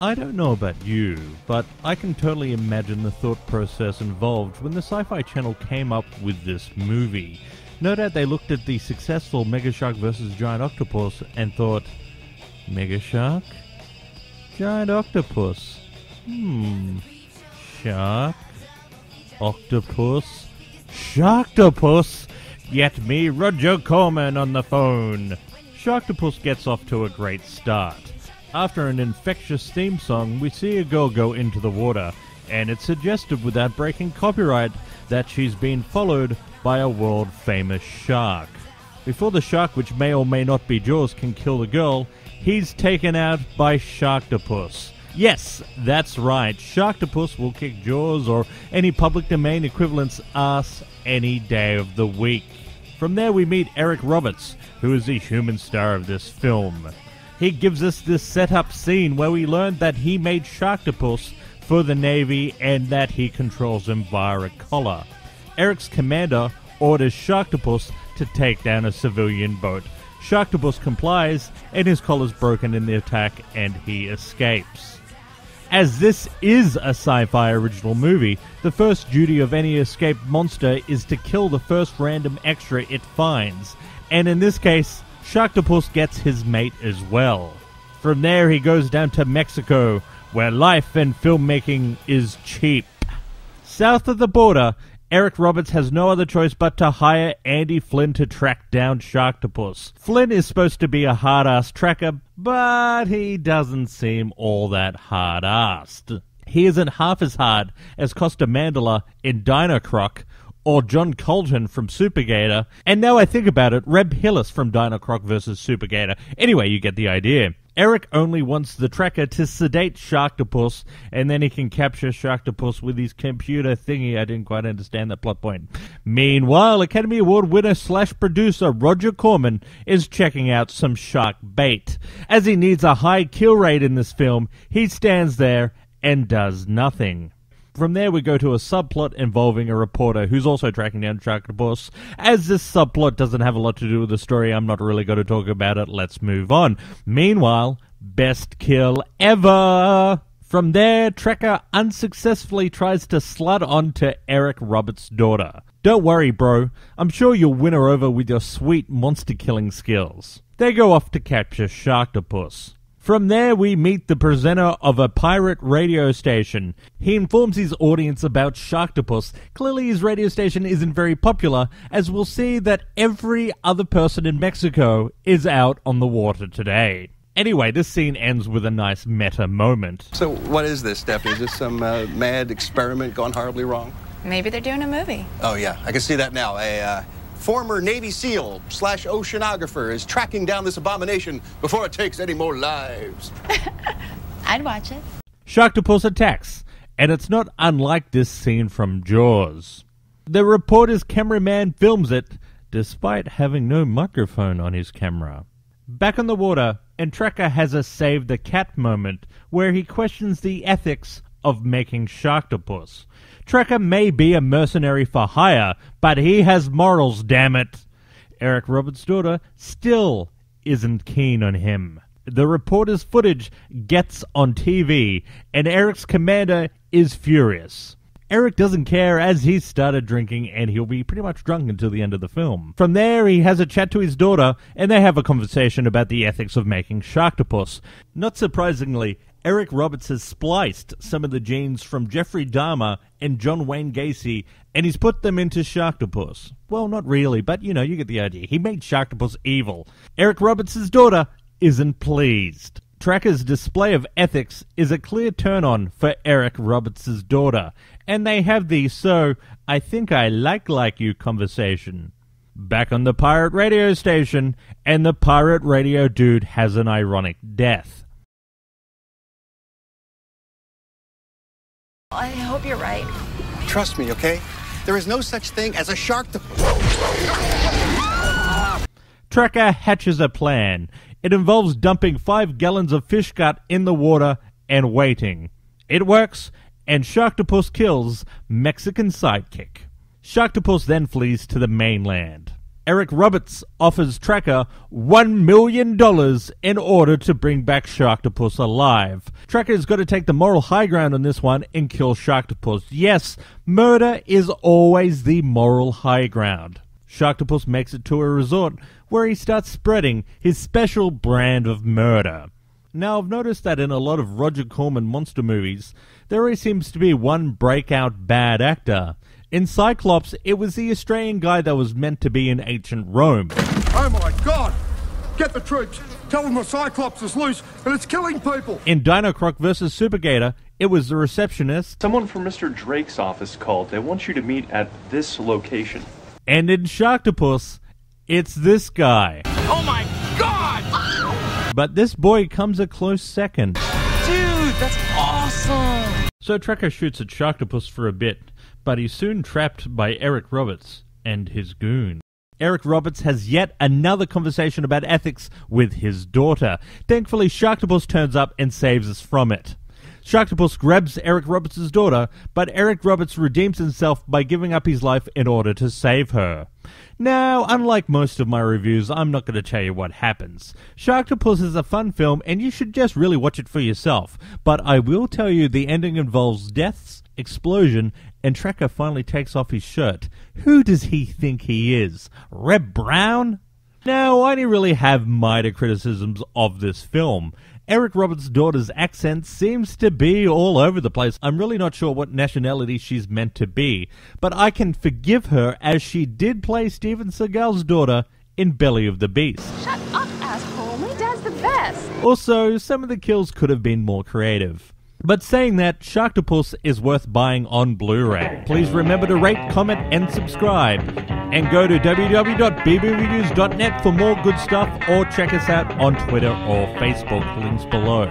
I don't know about you, but I can totally imagine the thought process involved when the Sci-Fi Channel came up with this movie. No doubt they looked at the successful Mega Shark vs. Giant Octopus and thought, Mega Shark? Giant Octopus? Shark? Octopus? Sharktopus? Get me Roger Corman on the phone! Sharktopus gets off to a great start. After an infectious theme song, we see a girl go into the water, and it's suggested without breaking copyright that she's been followed by a world-famous shark. Before the shark, which may or may not be Jaws, can kill the girl, he's taken out by Sharktopus. Yes, that's right, Sharktopus will kick Jaws or any public domain equivalent's ass any day of the week. From there we meet Eric Roberts, who is the human star of this film. He gives us this setup scene where we learn that he made Sharktopus for the Navy and that he controls him via a collar. Eric's commander orders Sharktopus to take down a civilian boat. Sharktopus complies and his collar's broken in the attack and he escapes. As this is a sci-fi original movie, the first duty of any escaped monster is to kill the first random extra it finds, and in this case, Sharktopus gets his mate as well. From there he goes down to Mexico, where life and filmmaking is cheap. South of the border, Eric Roberts has no other choice but to hire Andy Flynn to track down Sharktopus. Flynn is supposed to be a hard-ass tracker, but he doesn't seem all that hard-assed. He isn't half as hard as Costa Mandela in Dino Croc, or John Colton from Supergator, and now I think about it, Reb Hillis from Dino Croc vs. Supergator. Anyway, you get the idea. Eric only wants the tracker to sedate Sharktopus, and then he can capture Sharktopus with his computer thingy. I didn't quite understand that plot point. Meanwhile, Academy Award winner / producer Roger Corman is checking out some shark bait. As he needs a high kill rate in this film, he stands there and does nothing. From there we go to a subplot involving a reporter who's also tracking down Sharktopus. As this subplot doesn't have a lot to do with the story, I'm not really going to talk about it. Let's move on. Meanwhile, best kill ever! From there, Trekker unsuccessfully tries to slut on to Eric Roberts' daughter. Don't worry, bro. I'm sure you'll win her over with your sweet monster-killing skills. They go off to capture Sharktopus. From there, we meet the presenter of a pirate radio station. He informs his audience about Sharktopus. Clearly, his radio station isn't very popular, as we'll see that every other person in Mexico is out on the water today. Anyway, this scene ends with a nice meta moment. So what is this, Stephanie? Is this some mad experiment gone horribly wrong? Maybe they're doing a movie. Oh, yeah. I can see that now. A former Navy SEAL / oceanographer is tracking down this abomination before it takes any more lives. I'd watch it. Sharktopus attacks, and it's not unlike this scene from Jaws. The reporter's cameraman films it, despite having no microphone on his camera. Back on the water, and Trekker has a save the cat moment, where he questions the ethics of making Sharktopus. Trekker may be a mercenary for hire, but he has morals, damn it. Eric Roberts' daughter still isn't keen on him. The reporter's footage gets on TV, and Eric's commander is furious. Eric doesn't care as he's started drinking, and he'll be pretty much drunk until the end of the film. From there, he has a chat to his daughter, and they have a conversation about the ethics of making Sharktopus. Not surprisingly, Eric Roberts has spliced some of the genes from Jeffrey Dahmer and John Wayne Gacy, and he's put them into Sharktopus. Well, not really, but you get the idea. He made Sharktopus evil. Eric Roberts' daughter isn't pleased. Trekker's display of ethics is a clear turn-on for Eric Roberts' daughter, and they have the "so, I think I like you" conversation. Back on the pirate radio station, and the pirate radio dude has an ironic death. I hope you're right. Trust me, okay? There is no such thing as a Sharktopus. Trekker hatches a plan. It involves dumping 5 gallons of fish gut in the water and waiting. It works, and Sharktopus kills Mexican sidekick. Sharktopus then flees to the mainland. Eric Roberts offers Tracker $1 million in order to bring back Sharktopus alive. Tracker's got to take the moral high ground on this one and kill Sharktopus. Yes, murder is always the moral high ground. Sharktopus makes it to a resort where he starts spreading his special brand of murder. Now, I've noticed that in a lot of Roger Corman monster movies, there always seems to be one breakout bad actor. In Cyclops, it was the Australian guy that was meant to be in ancient Rome. Oh my God! Get the troops! Tell them the Cyclops is loose and it's killing people! In Dino Croc vs. Super Gator, it was the receptionist. Someone from Mr. Drake's office called. They want you to meet at this location. And in Sharktopus, it's this guy. Oh my God! But this boy comes a close second. Dude, that's awesome! So Tracker shoots at Sharktopus for a bit, but he's soon trapped by Eric Roberts and his goon. Eric Roberts has yet another conversation about ethics with his daughter. Thankfully, Sharktopus turns up and saves us from it. Sharktopus grabs Eric Roberts' daughter, but Eric Roberts redeems himself by giving up his life in order to save her. Now, unlike most of my reviews, I'm not going to tell you what happens. Sharktopus is a fun film, and you should just really watch it for yourself. But I will tell you the ending involves deaths, explosion, and Tracker finally takes off his shirt. Who does he think he is? Reb Brown? Now, I only really have minor criticisms of this film. Eric Roberts' daughter's accent seems to be all over the place. I'm really not sure what nationality she's meant to be, but I can forgive her as she did play Steven Seagal's daughter in Belly of the Beast. Shut up, asshole. My dad's the best. Also, some of the kills could have been more creative. But saying that, Sharktopus is worth buying on Blu-ray. Please remember to rate, comment, and subscribe. And go to www.bbreviews.net for more good stuff, or check us out on Twitter or Facebook, links below.